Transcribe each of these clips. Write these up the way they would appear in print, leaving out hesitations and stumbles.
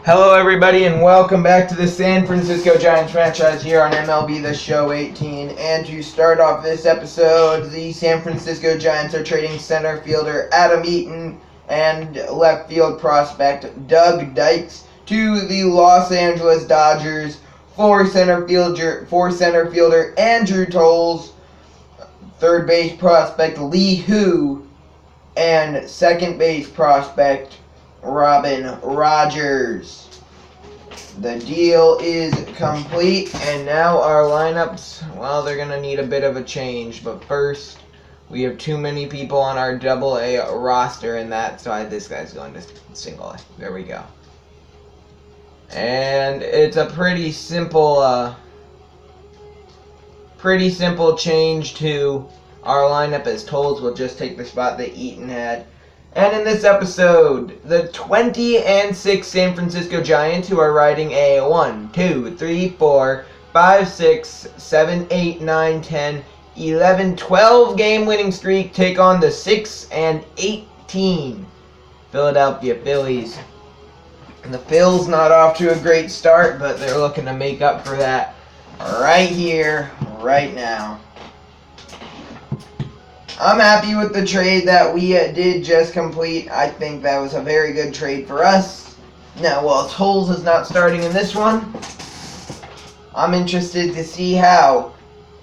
Hello everybody and welcome back to the San Francisco Giants franchise here on MLB The Show 18. And to start off this episode, the San Francisco Giants are trading center fielder Adam Eaton and left field prospect Doug Dykes to the Los Angeles Dodgers for center fielder Andrew Tolles, third base prospect Lee Hu, and second base prospect Robin Rogers. The deal is complete, and now our lineups, well, they're going to need a bit of a change. But first, we have too many people on our AA roster, and that's why this guy's going to single A. There we go. And it's a pretty simple change to our lineup, as Tolles will just take the spot that Eaton had. And in this episode, the 20-6 San Francisco Giants, who are riding a 1, 2, 3, 4, 5, 6, 7, 8, 9, 10, 11, 12 game winning streak, take on the 6-18 Philadelphia Phillies. And the Phils not off to a great start, but they're looking to make up for that right here, right now. I'm happy with the trade that we did just complete. I think that was a very good trade for us. Now, while Tolles is not starting in this one, I'm interested to see how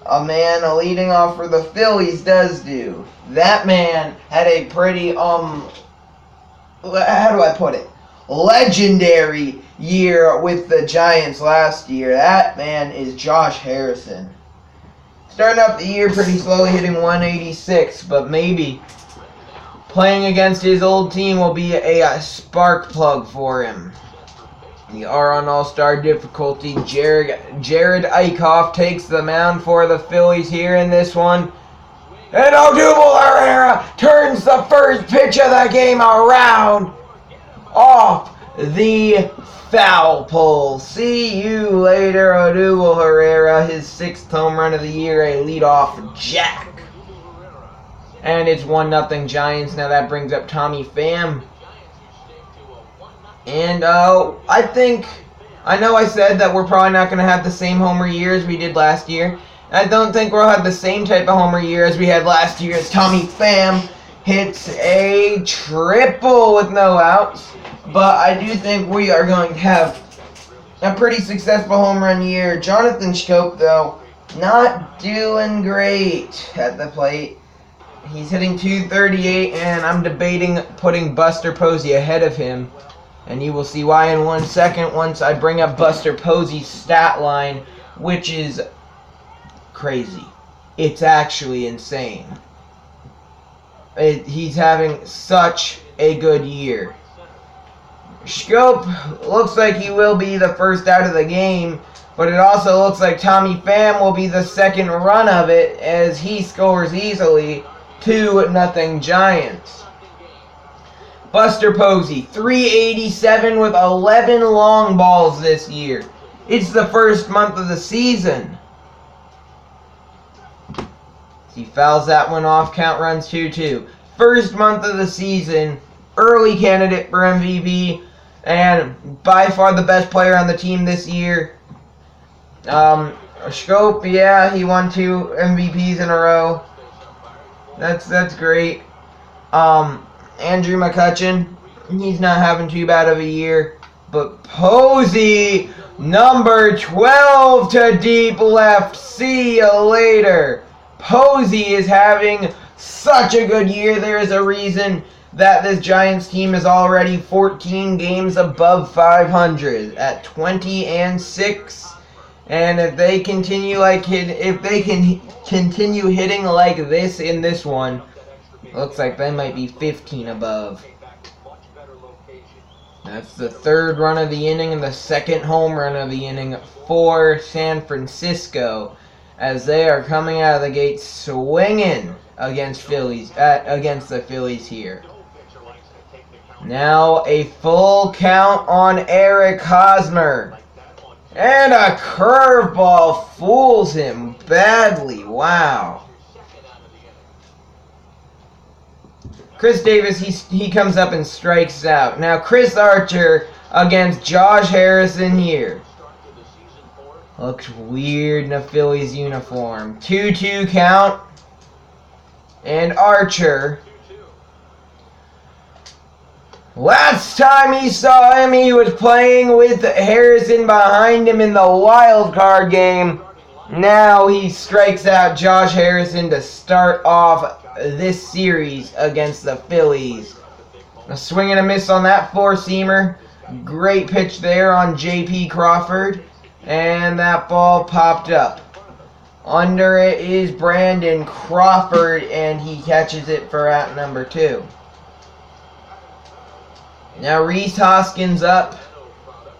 a man leading off for the Phillies does do. That man had a pretty, how do I put it? Legendary year with the Giants last year. That man is Josh Harrison. Starting up the year pretty slowly, hitting 186, but maybe playing against his old team will be a spark plug for him. We are on all-star difficulty. Jared Eichhoff takes the mound for the Phillies here in this one. And Odubel Herrera turns the first pitch of the game around off the foul pole. See you later, Odubel Herrera. His 6th home run of the year, a leadoff jack. And it's 1-0 Giants. Now that brings up Tommy Pham. And I know I said that we're probably not going to have the same homer year as we did last year. I don't think we'll have the same type of homer year as we had last year, as Tommy Pham hits a triple with no outs. But I do think we are going to have a pretty successful home run year. Jonathan Schoop, though, not doing great at the plate. He's hitting .238, and I'm debating putting Buster Posey ahead of him. And you will see why in 1 second once I bring up Buster Posey's stat line, which is crazy. It's actually insane. He's having such a good year. Schoop looks like he will be the first out of the game, but it also looks like Tommy Pham will be the second run of it as he scores easily. 2-0 Giants. Buster Posey, 387 with 11 long balls this year. It's the first month of the season. He fouls that one off, count runs 2-2. First month of the season, early candidate for MVP, and by far the best player on the team this year. Schoop, yeah, he won 2 MVPs in a row. That's great. Andrew McCutchen, he's not having too bad of a year. But Posey, number 12 to deep left. See you later. Posey is having such a good year. There is a reason that this Giants team is already 14 games above 500 at 20-6. And if they continue continue hitting like this in this one, looks like they might be 15 above. That's the 3rd run of the inning and the 2nd home run of the inning for San Francisco, as they are coming out of the gate swinging against the Phillies here. Now a full count on Eric Hosmer. And a curveball fools him badly. Wow. Chris Davis, he comes up and strikes out. Now Chris Archer, against Josh Harrison here. Looks weird in a Phillies uniform. 2-2 count. And Archer. Last time he saw him, he was playing with Harrison behind him in the wild card game. Now he strikes out Josh Harrison to start off this series against the Phillies. A swing and a miss on that four-seamer. Great pitch there on J.P. Crawford. And that ball popped up. Under it is Brandon Crawford, and he catches it for out number 2. Now Rhys Hoskins up.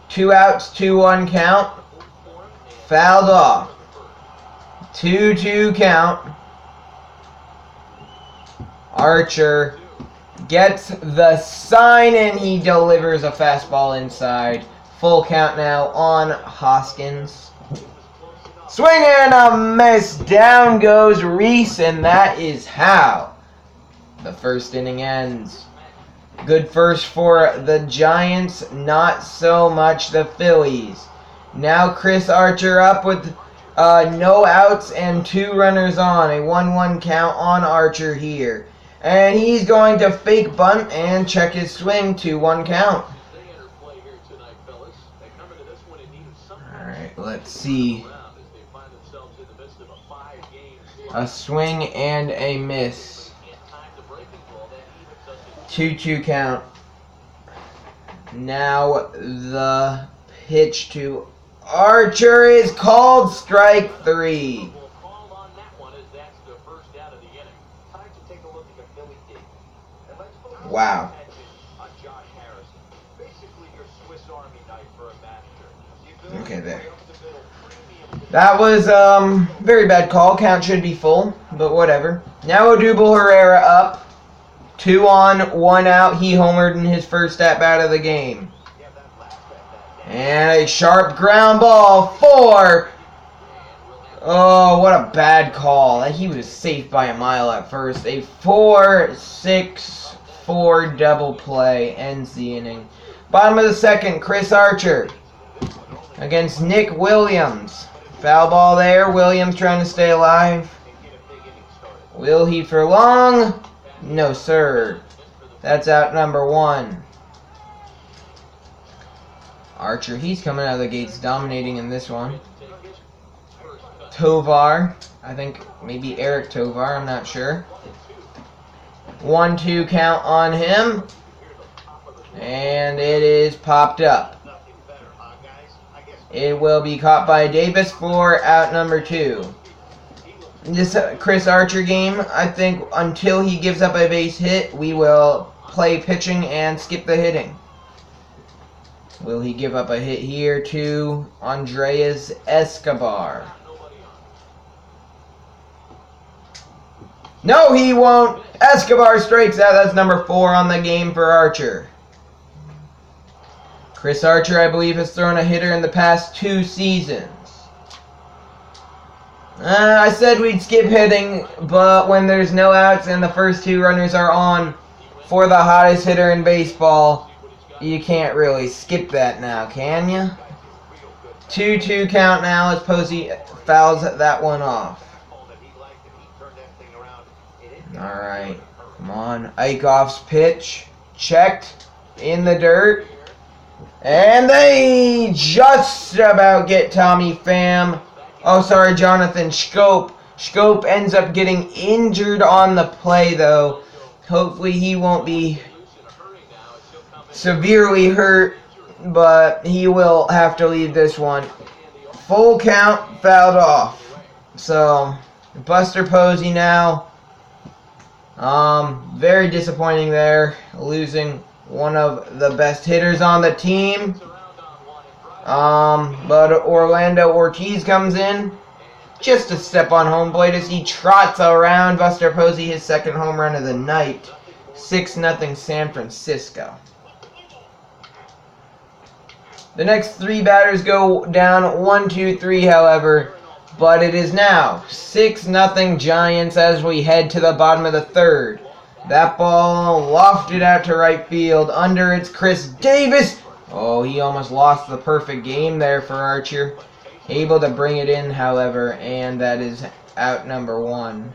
2 outs, 2-1 count. Fouled off. 2-2 count. Archer gets the sign, and he delivers a fastball inside. Full count now on Hoskins. Swing and a miss. Down goes Rhys, and that is how the first inning ends. Good first for the Giants, not so much the Phillies. Now Chris Archer up with no outs and 2 runners on. A 1-1 count on Archer here. And he's going to fake bunt and check his swing. 2-1 count. Alright, let's see. A swing and a miss. 2-2 count. Now the pitch to Archer is called strike 3. Wow. Okay, there. That was very bad call. Count should be full, but whatever. Now Odubel Herrera up. 2 on, 1 out. He homered in his first at-bat of the game. And a sharp ground ball for... Oh, what a bad call. He was safe by a mile at first. A 4-6-4 double play ends the inning. Bottom of the second, Chris Archer against Nick Williams. Foul ball there. Williams trying to stay alive. Will he for long? No, sir. That's out number 1. Archer, he's coming out of the gates dominating in this one. Tovar. I think maybe Eric Tovar. I'm not sure. 1-2 count on him. And it is popped up. It will be caught by Davis for out number 2. This Chris Archer game, I think until he gives up a base hit, we will play pitching and skip the hitting. Will he give up a hit here to Andreas Escobar? No, he won't. Escobar strikes out. That's number 4 on the game for Archer. Chris Archer, I believe, has thrown a hitter in the past 2 seasons. I said we'd skip hitting, but when there's no outs and the first 2 runners are on for the hottest hitter in baseball, you can't really skip that now, can you? 2-2 count now as Posey fouls that one off. Alright, come on. Eichhoff's pitch. Checked in the dirt. And they just about get Tommy Pham. Oh, sorry, Jonathan Schoop. Schoop ends up getting injured on the play, though. Hopefully he won't be severely hurt, but he will have to leave this one. Full count, fouled off. So, Buster Posey now. Very disappointing there, losing one of the best hitters on the team. But Orlando Ortiz comes in just to step on home plate as he trots around Buster Posey, his second home run of the night. 6-0 San Francisco. The next 3 batters go down 1, 2, 3, however, but it is now 6-0 Giants as we head to the bottom of the 3rd. That ball lofted out to right field. Under it's Chris Davis. Oh, he almost lost the perfect game there for Archer. Able to bring it in, however, and that is out number 1.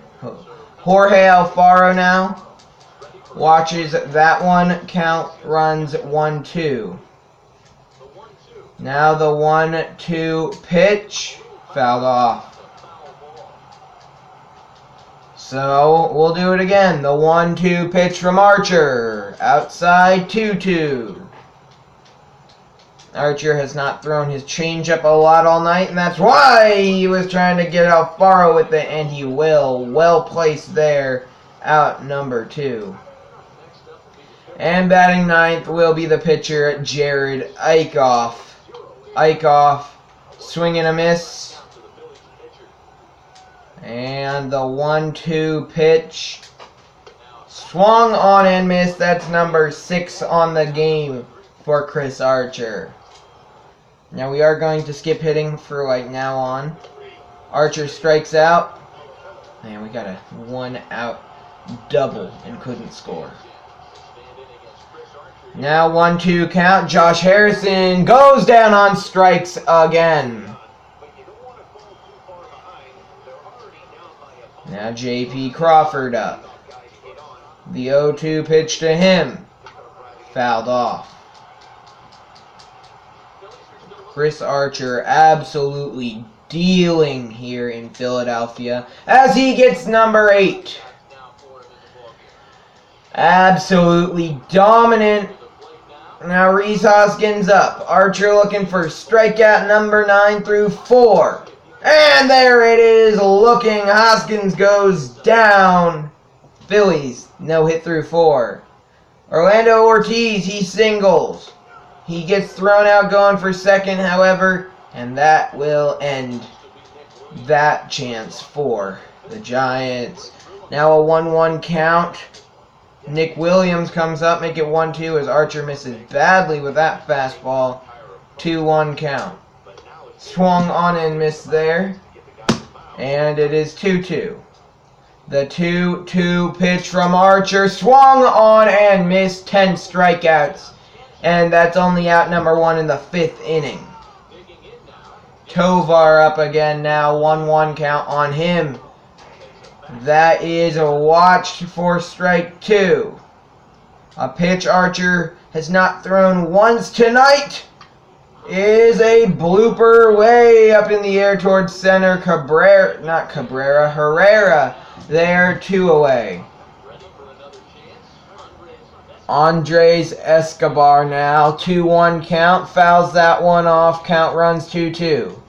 Jorge Alfaro now watches that one, count runs 1-2. Now the 1-2 pitch, fouled off. So we'll do it again. The 1-2 pitch from Archer, outside 2-2. Archer has not thrown his changeup a lot all night, and that's why he was trying to get Alfaro with it, and he will. Well placed there, out number 2. And batting ninth will be the pitcher, Jared Eickhoff. Eickhoff, swing and a miss. And the 1-2 pitch, swung on and missed. That's number 6 on the game for Chris Archer. Now we are going to skip hitting for now on. Archer strikes out. Man, we got a 1-out double and couldn't score. Now 1-2 count. Josh Harrison goes down on strikes again. Now J.P. Crawford up. The 0-2 pitch to him, fouled off. Chris Archer absolutely dealing here in Philadelphia as he gets number 8. Absolutely dominant. Now Rhys Hoskins up. Archer looking for strikeout number 9 through 4. And there it is, looking. Hoskins goes down. Phillies, no hit through 4. Orlando Ortiz, he singles. He gets thrown out going for second, however, and that will end that chance for the Giants. Now a 1-1 count. Nick Williams comes up, make it 1-2 as Archer misses badly with that fastball. 2-1 count. Swung on and missed there. And it is 2-2. The 2-2 pitch from Archer, swung on and missed. 10 strikeouts. And that's only out number 1 in the 5th inning. Tovar up again now. 1-1 count on him. That is a watched for strike 2. A pitch Archer has not thrown once tonight is a blooper way up in the air towards center. Herrera there, 2 away. Andres Escobar now, 2-1 count, fouls that one off, count runs 2-2.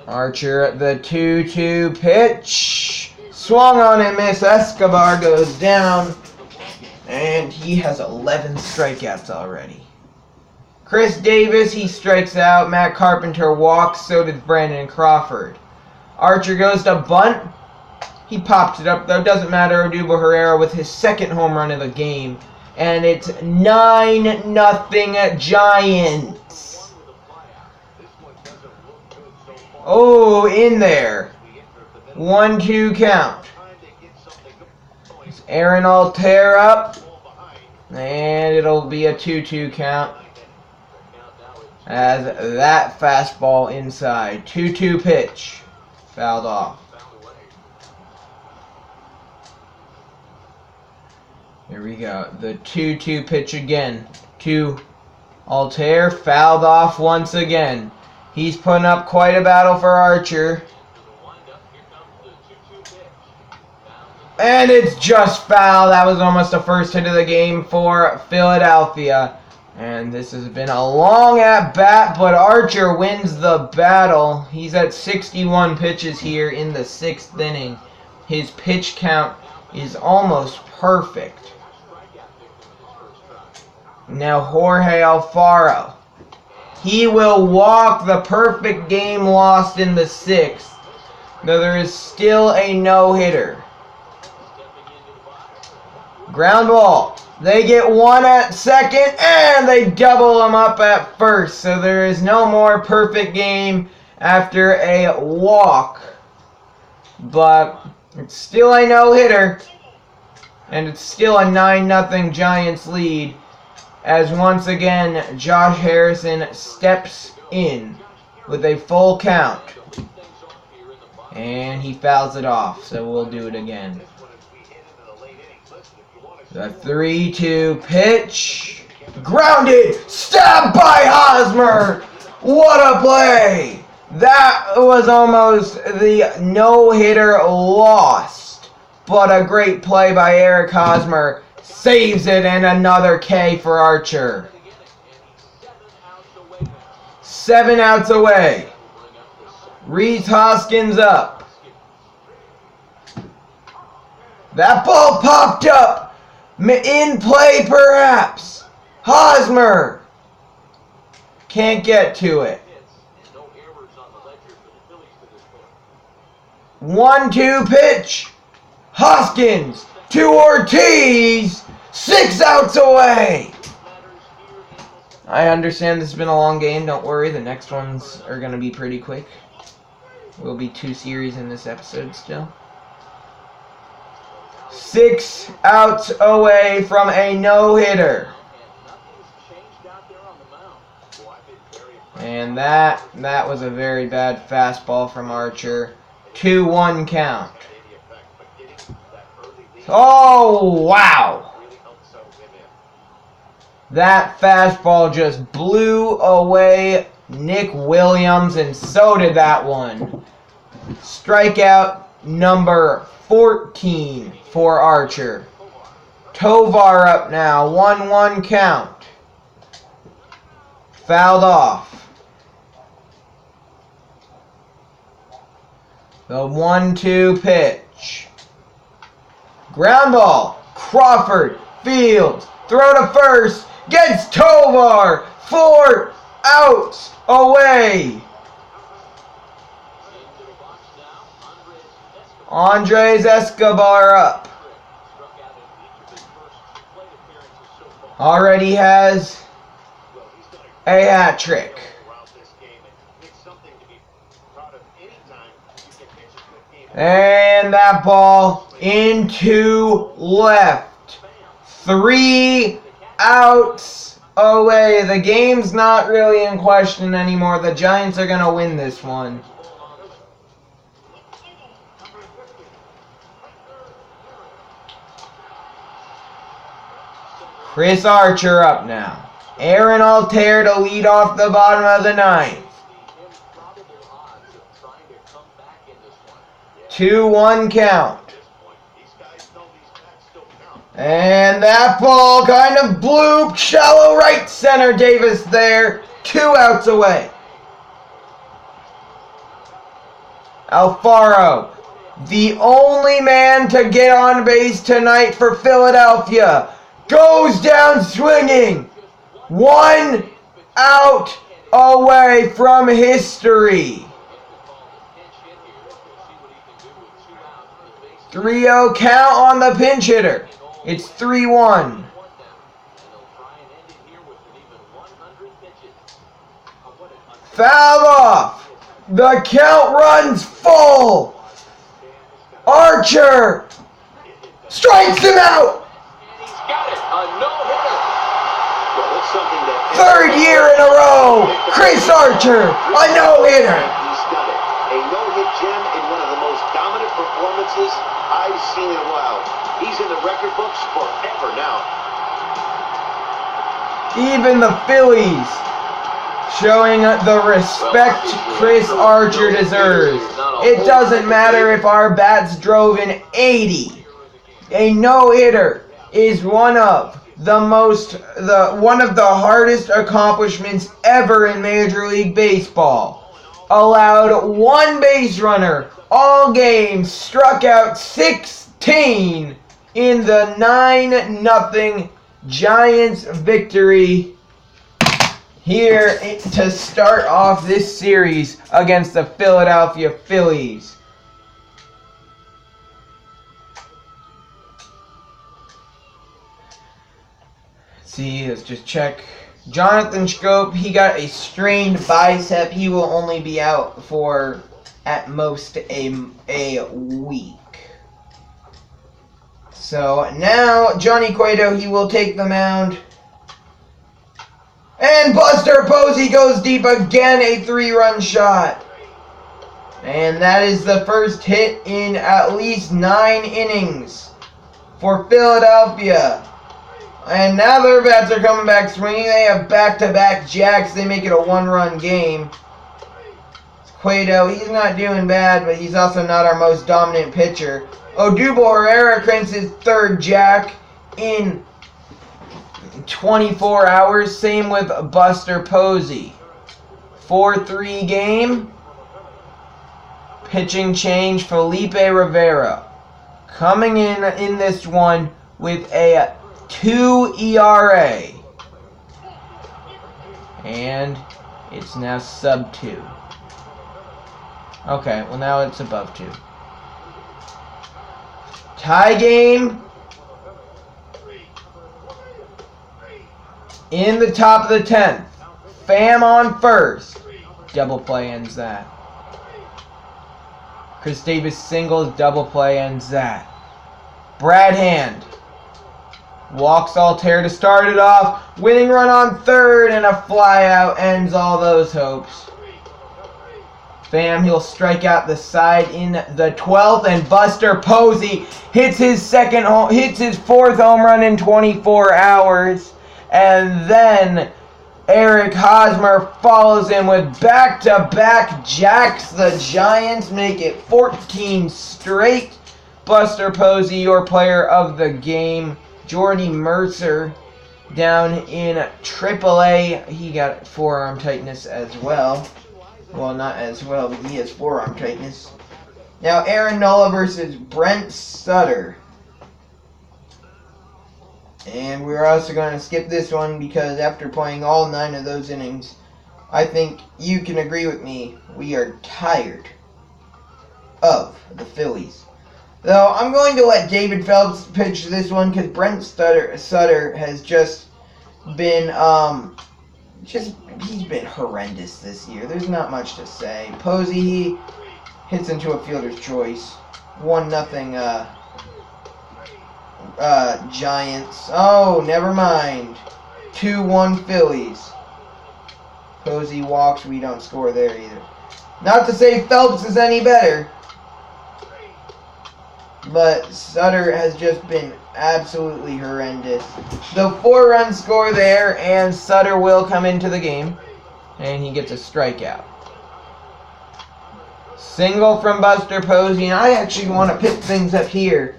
Archer at the 2-2 pitch, swung on and missed. Escobar goes down, and he has 11 strikeouts already. Chris Davis, he strikes out. Matt Carpenter walks, so did Brandon Crawford. Archer goes to bunt. He popped it up, though. Doesn't matter. Odubel Herrera with his 2nd home run of the game. And it's 9-0 Giants. Oh, in there. 1-2 count. It's Aaron Altair up. And it'll be a 2-2 count. As that fastball inside. 2-2 pitch. Fouled off. Here we go. The 2-2 pitch again to Altair. Fouled off once again. He's putting up quite a battle for Archer. And it's just foul. That was almost the first hit of the game for Philadelphia. And this has been a long at-bat, but Archer wins the battle. He's at 61 pitches here in the 6th inning. His pitch count is almost perfect. Now Jorge Alfaro. He will walk. The perfect game lost in the 6th. Though there is still a no-hitter. Ground ball. They get 1 at second, and they double him up at first. So there is no more perfect game after a walk. But it's still a no-hitter. And it's still a 9-0 Giants lead, as once again Josh Harrison steps in with a full count. And he fouls it off, so we'll do it again. The 3-2 pitch. Grounded! Stabbed by Hosmer! What a play! That was almost the no-hitter lost. But a great play by Eric Hosmer. Saves it, and another K for Archer. 7 outs away. Rhys Hoskins up. That ball popped up. In play, perhaps. Hosmer can't get to it. 1-2 pitch. Hoskins to Ortiz. 6 outs away. I understand this has been a long game. Don't worry, the next ones are going to be pretty quick. Will be 2 series in this episode still. 6 outs away from a no-hitter. And that was a very bad fastball from Archer. 2-1 count. Oh, wow. That fastball just blew away Nick Williams, and so did that one. Strikeout number 14 for Archer. Tovar up now, 1-1 count. Fouled off. The 1-2 pitch. Ground ball. Crawford. Fields. Throw to first. Gets Tovar. 4 outs away. Andres Escobar up. Already has a hat trick. And that ball into left. 3 outs away. The game's not really in question anymore. The Giants are going to win this one. Chris Archer up now. Aaron Altair to lead off the bottom of the 9th. 2-1 count. And that ball kind of blew shallow right center. Davis there. 2 outs away. Alfaro, the only man to get on base tonight for Philadelphia, goes down swinging. 1 out away from history. 3-0 count on the pinch hitter. It's 3-1. Foul off. The count runs full. Archer strikes him out. Third year in a row. Chris Archer, a no-hitter. A no-hit gem in one of the most dominant performances I've seen in a while. He's in the record books forever now. Even the Phillies showing the respect Chris Archer deserves. It doesn't matter if our bats drove an 80. A no-hitter is one of the hardest accomplishments ever in Major League Baseball. Allowed 1 base runner all game, struck out 16 in the 9-0 Giants victory here to start off this series against the Philadelphia Phillies. See, let's just check. Jonathan Schoop, he got a strained bicep. He will only be out for at most a week. So now Johnny Cueto, he will take the mound. And Buster Posey goes deep again, a 3-run shot. And that is the first hit in at least 9 innings for Philadelphia. And now their bats are coming back swinging. They have back-to-back jacks. They make it a 1-run game. Cueto, he's not doing bad, but he's also not our most dominant pitcher. Odubel Herrera cranks his 3rd jack in 24 hours. Same with Buster Posey. 4-3 game. Pitching change, Felipe Rivera. Coming in this one with a 2 ERA. And it's now sub 2. Okay, well now it's above 2. Tie game. In the top of the 10th. Pham on first. Double play ends that. Chris Davis singles, double play ends that. Brad Hand walks Altair to start it off. Winning run on 3rd and a fly out ends all those hopes. Pham, he'll strike out the side in the 12th, and Buster Posey hits his 4th home run in 24 hours. And then Eric Hosmer follows him with back-to-back jacks. The Giants make it 14 straight. Buster Posey, your player of the game. Jordy Mercer down in AAA. He got forearm tightness as well. Well, not as well, but he has forearm tightness. Now, Aaron Nola versus Brent Sutter. And we're also going to skip this one because after playing all 9 of those innings, I think you can agree with me, we are tired of the Phillies. Though I'm going to let David Phelps pitch this one because Brent Sutter has just been, he's been horrendous this year. There's not much to say. Posey, he hits into a fielder's choice. 1-0, Giants. Oh, never mind. 2-1 Phillies. Posey walks. We don't score there either. Not to say Phelps is any better, but Sutter has just been absolutely horrendous. The 4-run score there, and Sutter will come into the game, and he gets a strikeout. Single from Buster Posey, and I actually want to pick things up here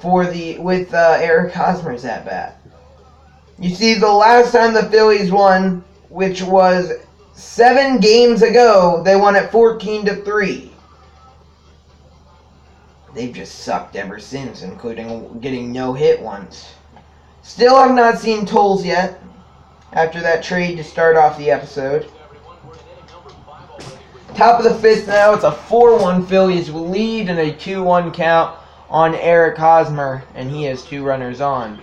with Eric Hosmer's at bat. You see, the last time the Phillies won, which was 7 games ago, they won at 14-3. They've just sucked ever since, including getting no hit once. Still have not seen Tolles yet, after that trade to start off the episode. Top of the 5th now, it's a 4-1 Phillies lead and a 2-1 count on Eric Hosmer, and he has 2 runners on.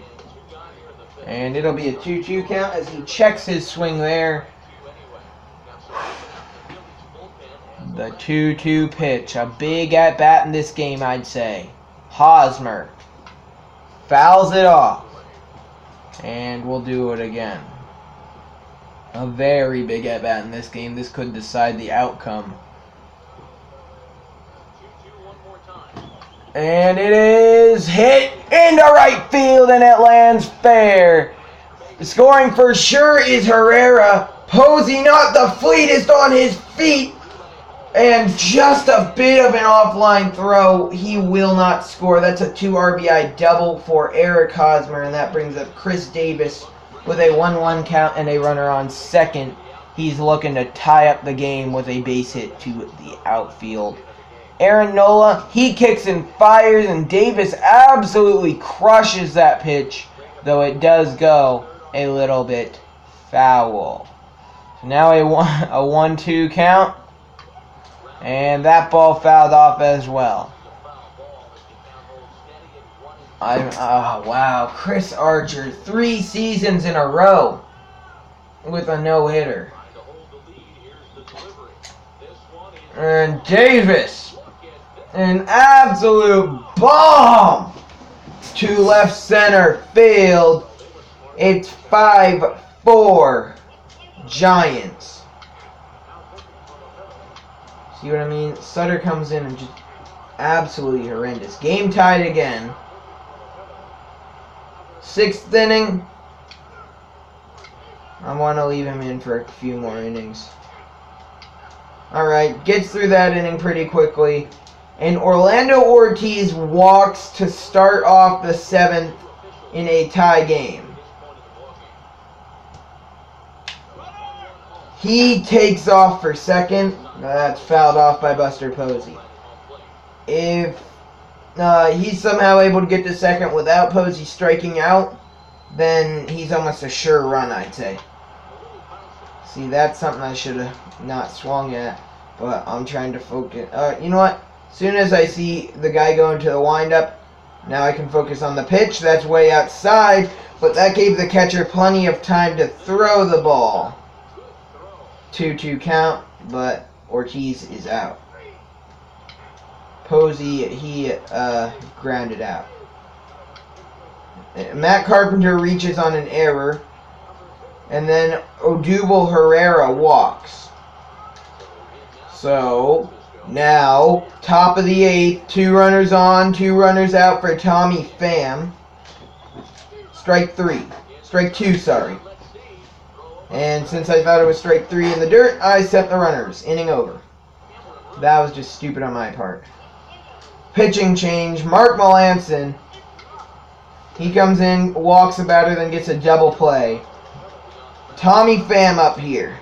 And it'll be a 2-2 count as he checks his swing there. The 2-2 pitch. A big at-bat in this game, I'd say. Hosmer fouls it off. And we'll do it again. A very big at-bat in this game. This could decide the outcome. And it is hit into right field, and it lands fair. Scoring for sure is Herrera. Posey not the fleetest on his feet. And just a bit of an offline throw. He will not score. That's a 2 RBI double for Eric Hosmer, and that brings up Chris Davis with a 1-1 count and a runner on second. He's looking to tie up the game with a base hit to the outfield. Aaron Nola, he kicks and fires, and Davis absolutely crushes that pitch, though it does go a little bit foul. So now a 1-2 count, and that ball fouled off as well. Wow, Chris Archer, 3 seasons in a row with a no-hitter. And Davis, an absolute bomb to left center field. It's 5-4 Giants. See what I mean? Sutter comes in and just absolutely horrendous. Game tied again. 6th inning. I want to leave him in for a few more innings. Alright, gets through that inning pretty quickly. And Orlando Ortiz walks to start off the 7th in a tie game. He takes off for second. That's fouled off by Buster Posey. If he's somehow able to get to second without Posey striking out, then he's almost a sure run, I'd say. See, that's something I should have not swung at, but I'm trying to focus. You know what? As soon as I see the guy going to the windup, now I can focus on the pitch. That's way outside, but that gave the catcher plenty of time to throw the ball. 2-2 count, but Ortiz is out. Posey, he grounded out. Matt Carpenter reaches on an error, and then Odubel Herrera walks. So, now, top of the 8th, 2 runners on, 2 runners out for Tommy Pham. Strike 2, sorry. And since I thought it was strike 3 in the dirt, I set the runners. Inning over. That was just stupid on my part. Pitching change. Mark Melancon. He comes in, walks a batter, then gets a double play. Tommy Pham up here.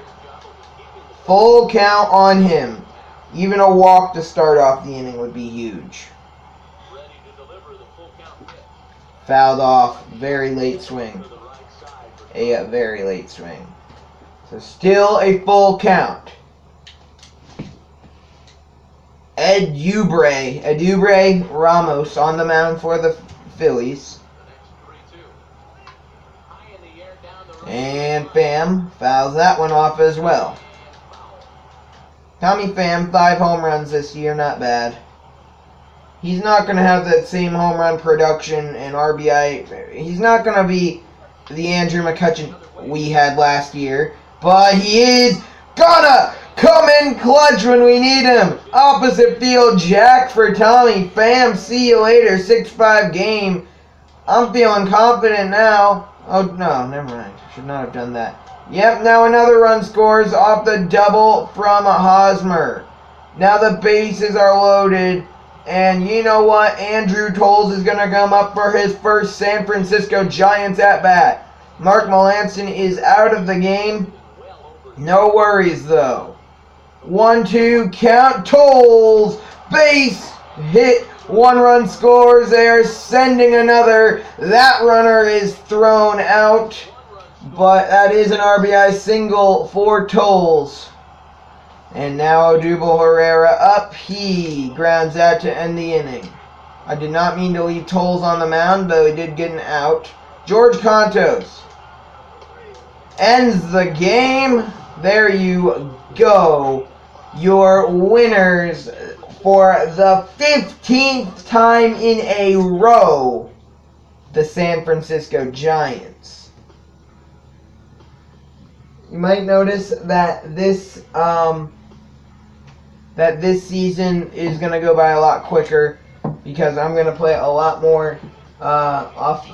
Full count on him. Even a walk to start off the inning would be huge. Fouled off. Very late swing. A very late swing. So still a full count. Edubre Ramos on the mound for the Phillies. And Pham fouls that one off as well. Tommy Pham, 5 home runs this year, not bad. He's not going to have that same home run production and RBI. He's not going to be the Andrew McCutchen we had last year, but he is gonna come in clutch when we need him. Opposite field jack for Tommy Pham. See you later. 6-5 game. I'm feeling confident now. Oh, no, never mind. Should not have done that. Yep, now another run scores off the double from Hosmer. Now the bases are loaded. And you know what? Andrew Toles is going to come up for his first San Francisco Giants at-bat. Mark Melancon is out of the game. No worries, though. 1-2 count. Toles. Base hit. 1 run scores. They are sending another. That runner is thrown out. But that is an RBI single for Toles. And now Odubel Herrera up. He grounds out to end the inning. I did not mean to leave Toles on the mound, though he did get an out. George Contos ends the game. There you go. Your winners for the 15th time in a row. The San Francisco Giants. You might notice that this season is going to go by a lot quicker because I'm going to play a lot more I'm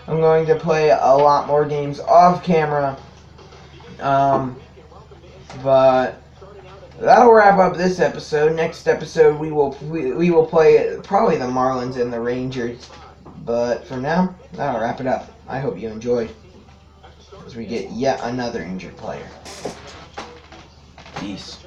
going to play a lot more games off camera. But that'll wrap up this episode. Next episode we will play probably the Marlins and the Rangers. But for now, that'll wrap it up. I hope you enjoyed as we get yet another injured player. Peace.